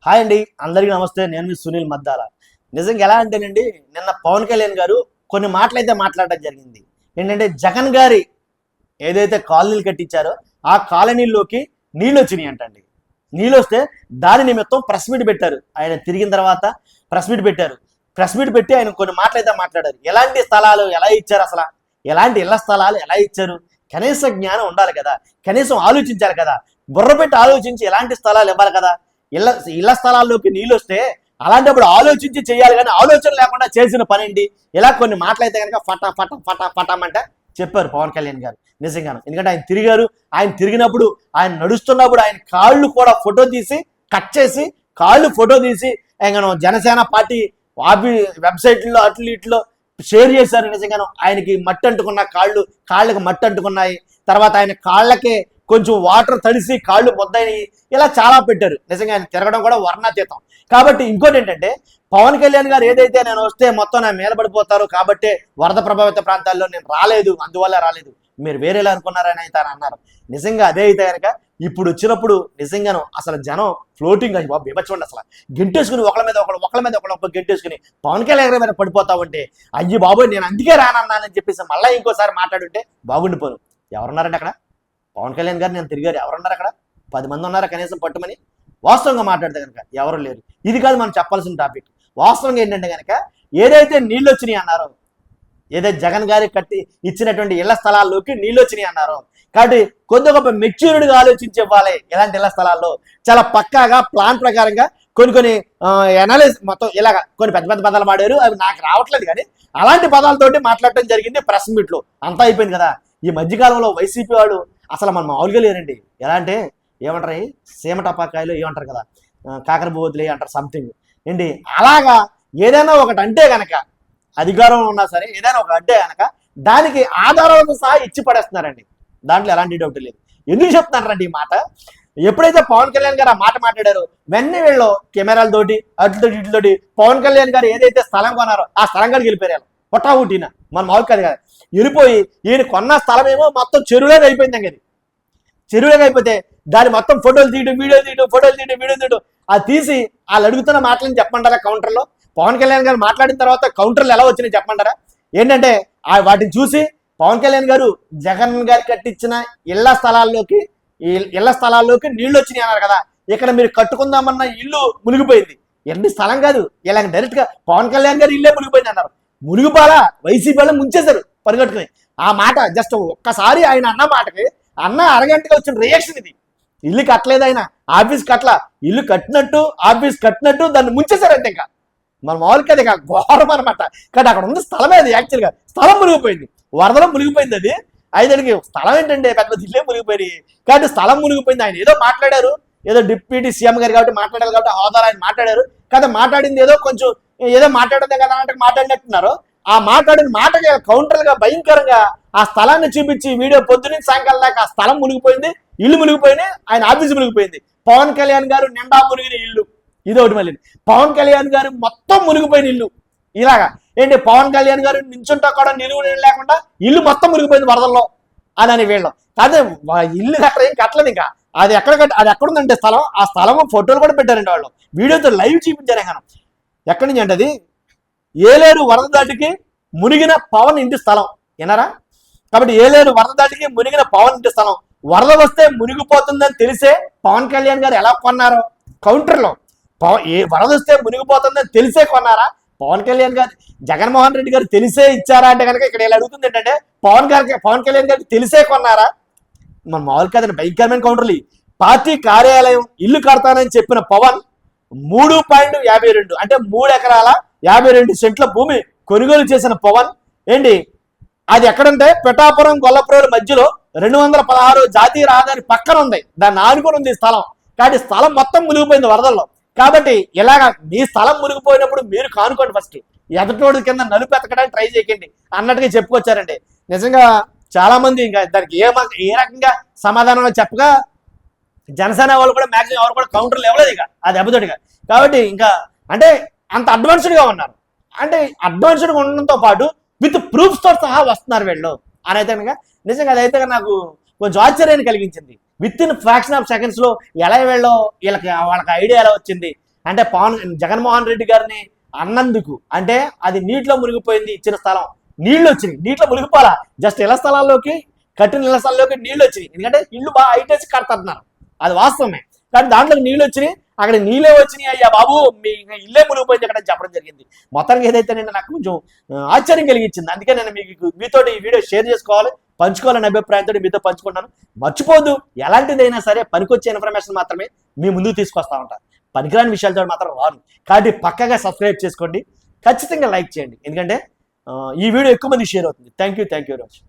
Hi అండి, అందరికీ నమస్తే. నేను మీ సునీల్ మద్దాల. నిజంగా ఎలా అంటేనండి, నిన్న పవన్ కళ్యాణ్ గారు కొన్ని మాటలైతే మాట్లాడడం జరిగింది. ఏంటంటే జగన్ గారి ఏదైతే కాలనీలు కట్టించారో ఆ కాలనీల్లోకి నీళ్ళు వచ్చినాయి అంటండి. నీళ్ళు వస్తే దాని నిమిత్తం ప్రెస్ మీట్ పెట్టారు. ఆయన తిరిగిన తర్వాత ప్రెస్ మీట్ పెట్టారు. ప్రెస్ మీట్ పెట్టి ఆయన కొన్ని మాటలైతే మాట్లాడారు. ఎలాంటి స్థలాలు ఎలా ఇచ్చారు, అసలు ఎలాంటి ఇళ్ల స్థలాలు ఎలా ఇచ్చారు, కనీస జ్ఞానం ఉండాలి కదా, కనీసం ఆలోచించాలి కదా, బుర్ర పెట్టి ఆలోచించి ఎలాంటి స్థలాలు ఇవ్వాలి కదా. ఇళ్ల స్థలాల్లోకి నీళ్ళు వస్తే అలాంటప్పుడు ఆలోచించి చేయాలి, కానీ ఆలోచన లేకుండా చేసిన పని ఏంటి? ఇలా కొన్ని మాటలైతే కనుక ఫటా ఫటా ఫటా ఫటామంటే చెప్పారు పవన్ కళ్యాణ్ గారు. నిజంగాను, ఎందుకంటే ఆయన తిరిగారు. ఆయన తిరిగినప్పుడు, ఆయన నడుస్తున్నప్పుడు ఆయన కాళ్ళు కూడా ఫోటో తీసి కట్ చేసి కాళ్ళు ఫోటో తీసి ఆయన జనసేన పార్టీ వెబ్సైట్లో అట్లు ఇట్లో షేర్ చేశారు. నిజంగాను ఆయనకి మట్టి అంటుకున్న కాళ్ళకి మట్టి అంటుకున్నాయి. తర్వాత ఆయన కాళ్ళకే కొంచెం వాటర్ తడిసి కాళ్ళు ముద్దయి, ఇలా చాలా పెట్టారు. నిజంగా ఆయన తిరగడం కూడా వర్ణాతీతం. కాబట్టి ఇంకోటి ఏంటంటే, పవన్ కళ్యాణ్ గారు ఏదైతే నేను వస్తే మొత్తం నా మీద పడిపోతారు కాబట్టి వరద ప్రభావిత ప్రాంతాల్లో నేను రాలేదు, అందువల్ల రాలేదు, మీరు వేరేలా అనుకున్నారని అయితే అన్నారు. నిజంగా అదే అయితే కనుక ఇప్పుడు వచ్చినప్పుడు నిజంగాను అసలు జనం ఫ్లోటింగ్ అని బాబు విమర్శండి, అసలు గెంటేసుకుని ఒకళ్ళ మీద ఒకళ్ళు గెంటేసుకుని పవన్ కళ్యాణ్ మీద పడిపోతావుంటే, అయ్యి బాబోయ్ నేను అందుకే రానన్నానని చెప్పేసి మళ్ళీ ఇంకోసారి మాట్లాడుంటే బాగుండిపోను. ఎవరున్నారండి అక్కడ? పవన్ కళ్యాణ్ గారు నేను తిరిగారు, ఎవరున్నారు అక్కడ? 10 మంది ఉన్నారా కనీసం పట్టుమని? వాస్తవంగా మాట్లాడితే కనుక ఎవరు లేరు. ఇది కాదు మనం చెప్పాల్సిన టాపిక్. వాస్తవంగా ఏంటంటే కనుక ఏదైతే నీళ్ళు వచ్చినాయి అన్నారో, ఏదైతే జగన్ గారి కట్టి ఇచ్చినటువంటి ఇళ్ల స్థలాల్లోకి నీళ్ళు వచ్చినాయి అన్నారో, కాబట్టి కొద్ది గొప్ప మెచ్యూరిటీగా ఆలోచించి ఇవ్వాలి. ఇలాంటి ఇళ్ల స్థలాల్లో చాలా పక్కాగా ప్లాన్ ప్రకారంగా కొన్ని అనాలిసిస్ మొత్తం ఇలాగా కొన్ని పెద్ద పెద్ద పదాలు మాడారు. అవి నాకు రావట్లేదు, కానీ అలాంటి పదాలతోటి మాట్లాడటం జరిగింది ప్రెస్ మీట్లో. అంతా అయిపోయింది కదా. ఈ మధ్యకాలంలో వైసీపీ వాడు అసలు మనం మామూలుగా లేరండి. ఎలా అంటే ఏమంటారు, సీమ టపాకాయలు ఏమంటారు కదా, కాకర బోతులు అంటారు సంథింగ్ ఏంటి. అలాగా ఏదైనా ఒకటి అంటే కనుక, అధికారంలో ఉన్నా సరే ఏదైనా ఒక అంటే కనుక దానికి ఆధారాలతో సహా ఇచ్చి పడేస్తున్నారండి. దాంట్లో ఎలాంటి డౌట్ లేదు. ఎందుకు చెప్తున్నారండి ఈ మాట? ఎప్పుడైతే పవన్ కళ్యాణ్ గారు ఆ మాట మాట్లాడారో వెన్నీ వీళ్ళు కెమెరాలతోటి అట్లతోటి ఇట్లతోటి పవన్ కళ్యాణ్ గారు ఏదైతే స్థలం కొన్నారో ఆ స్థలం గారికి వెళ్ళిపోయారు. పొట్టావుటిన మన మామూలు కాదు కదా. వెళ్ళిపోయి ఈయన కొన్న స్థలం ఏమో మొత్తం చెరువులాగా అయిపోయింది. అది చెరువులాగా అయిపోతే దాన్ని మొత్తం ఫోటోలు తీయడం, వీడియోలు తీయడం, అది తీసి వాళ్ళు అడుగుతున్న మాటలని చెప్పమంటారా? కౌంటర్లో పవన్ కళ్యాణ్ గారు మాట్లాడిన తర్వాత కౌంటర్లు ఎలా వచ్చినాయి చెప్పమంటారా? ఏంటంటే వాటిని చూసి పవన్ కళ్యాణ్ గారు జగన్ గారు కట్టించిన ఇళ్ల స్థలాల్లోకి నీళ్లు వచ్చినాయి అన్నారు కదా. ఇక్కడ మీరు కట్టుకుందామన్న ఇల్లు మునిగిపోయింది. ఎన్ని స్థలం కాదు, ఇలా డైరెక్ట్ గా పవన్ కళ్యాణ్ గారు ఇల్లే మునిగిపోయింది అన్నారు. మునిగిపోలా, వైసీపీ వాళ్ళు ముంచేశారు పరిగెట్టుకుని. ఆ మాట జస్ట్ ఒక్కసారి ఆయన అన్న మాటకి అరగంటగా వచ్చిన రియాక్షన్ ఇది. ఇల్లు కట్టలేదు ఆయన, ఆఫీస్ కట్టలా, ఇల్లు కట్టినట్టు ఆఫీస్ కట్టినట్టు దాన్ని ముంచేశారు అంతే. ఇంకా మన మామూలు కదా, ఇక ఘోరం అనమాట. కానీ అక్కడ ఉన్న స్థలమే అది. యాక్చువల్గా స్థలం మునిగిపోయింది, వరదలో మునిగిపోయింది. అది ఐదుకి స్థలం ఏంటంటే పెద్ద ఇల్లే మునిగిపోయింది. కాబట్టి స్థలం మునిగిపోయింది. ఆయన ఏదో మాట్లాడారు, ఏదో డిప్యూటీ సీఎం గారు కాబట్టి మాట్లాడారు, కాబట్టి హోదాలో ఆయన మాట్లాడారు కదా. మాట్లాడింది ఏదో కొంచెం ఏదో మాట్లాడదే కదా అన్నట్టు మాట్లాడినట్టున్నారు. ఆ మాట్లాడిన మాటగా కౌంటర్గా భయంకరంగా ఆ స్థలాన్ని చూపించి వీడియో పొద్దున్నే సాయంకాలం దాకా ఆ స్థలం మునిగిపోయింది, ఇల్లు మునిగిపోయినాయి, ఆయన ఆఫీసు మునిగిపోయింది. పవన్ కళ్యాణ్ గారు నిండా మునిగిన ఇల్లు ఇది ఒకటి. మళ్ళీ పవన్ కళ్యాణ్ గారు మొత్తం మునిగిపోయిన ఇల్లు. ఇలాగా ఏంటి, పవన్ కళ్యాణ్ గారు నించుంటా కూడా నిలువు లేకుండా ఇల్లు మొత్తం మునిగిపోయింది వరదల్లో అని వీళ్ళం. అదే ఇల్లు అక్కడ ఏం కట్టలేదు. ఇంకా అది ఎక్కడుందంటే స్థలం, ఆ స్థలం ఫోటోలు కూడా పెట్టారండి వాళ్ళు, వీడియోతో లైవ్ చూపించారు. ఇంకా ఎక్కడి నుంచి అంటే అది ఏలేరు వరద దాటికి మునిగిన పవన్ ఇంటి స్థలం వినరా. కాబట్టి ఏలేరు వరద దాటికి మునిగిన పవన్ ఇంటి స్థలం వరద వస్తే మునిగిపోతుందని తెలిసే పవన్ కళ్యాణ్ గారు ఎలా కొన్నారో కౌంటర్లో, వరద వస్తే మునిగిపోతుందని తెలిసే కొన్నారా పవన్ కళ్యాణ్ గారు? జగన్మోహన్ రెడ్డి గారు తెలిసే ఇచ్చారా అంటే కనుక ఇక్కడ ఇలా అడుగుతుంది ఏంటంటే పవన్ కళ్యాణ్ గారికి తెలిసే కొన్నారా? మన మామూలు కాదండి, భయంకరమైన కౌంటర్లు. పార్టీ కార్యాలయం ఇల్లు కడతానని చెప్పిన పవన్ 3.52 అంటే 3 ఎకరాల 52 సెంట్ల భూమి కొనుగోలు చేసిన పవన్ ఏంటి, అది ఎక్కడంటే పిఠాపురం గొల్లపురం మధ్యలో 216 జాతీయ రహదారి పక్కన ఉంది, దాన్ని ఆనుకొని ఉంది స్థలం. కాబట్టి స్థలం మొత్తం మునిగిపోయింది వరదల్లో. కాబట్టి ఇలాగా మీ స్థలం మునిగిపోయినప్పుడు మీరు కానుకోండి, ఫస్ట్ ఎదటోడి కింద నలుపు ఎతకడానికి ట్రై చేయకండి అన్నట్టుగా చెప్పుకొచ్చారండి. నిజంగా చాలా మంది ఇంకా దానికి ఏ రకంగా సమాధానం చెప్పగా జనసేన వాళ్ళు కూడా మ్యాక్సిమం ఎవరు కూడా కౌంటర్లు ఇవ్వలేదు ఇక అది దెబ్బతోటిగా. కాబట్టి ఇంకా అంటే అంత అడ్వాన్స్డ్గా ఉన్నారు. అంటే అడ్వాన్స్డ్గా ఉండడంతో పాటు విత్ ప్రూఫ్స్తో సహా వస్తున్నారు వీళ్ళు అని అయితే కనుక నిజంగా అదైతే నాకు కొంచెం ఆశ్చర్యాన్ని కలిగించింది. విత్ ఇన్ ఫ్రాక్షన్ ఆఫ్ సెకండ్స్లో ఎలా వీళ్ళకి వాళ్ళకి ఐడియా ఎలా వచ్చింది, అంటే జగన్మోహన్ రెడ్డి గారిని అన్నందుకు, అంటే అది నీటిలో మునిగిపోయింది ఇచ్చిన స్థలం, నీళ్లు వచ్చినాయి, నీటిలో మునిగిపోలా, జస్ట్ ఇళ్ల స్థలాల్లోకి, కట్టిన ఇళ్ల స్థలంలోకి నీళ్లు వచ్చినాయి. ఎందుకంటే ఇల్లు బాగా హైట్ వేసి కడతారు, అది వాస్తవమే. కానీ దాంట్లో నీళ్ళు వచ్చినాయి, అక్కడ నీళ్ళే వచ్చినాయి, అయ్యా బాబు మీ ఇల్లే మునిగిపోయింది అక్కడ చెప్పడం జరిగింది. మొత్తానికి ఏదైతే నేను నాకు కొంచెం ఆశ్చర్యం కలిగించింది. అందుకే నేను మీతో ఈ వీడియో షేర్ చేసుకోవాలి, పంచుకోవాలనే అభిప్రాయంతో మీతో పంచుకుంటాను. మర్చిపోద్దు, ఎలాంటిదైనా సరే పనికొచ్చే ఇన్ఫర్మేషన్ మాత్రమే మీ ముందుకు తీసుకొస్తా ఉంటాను, పనికిరాని విషయాలతో మాత్రం రాను. కాబట్టి పక్కగా సబ్స్క్రైబ్ చేసుకోండి, ఖచ్చితంగా లైక్ చేయండి, ఎందుకంటే ఈ వీడియో ఎక్కువ మంది షేర్ అవుతుంది. Thank you very much.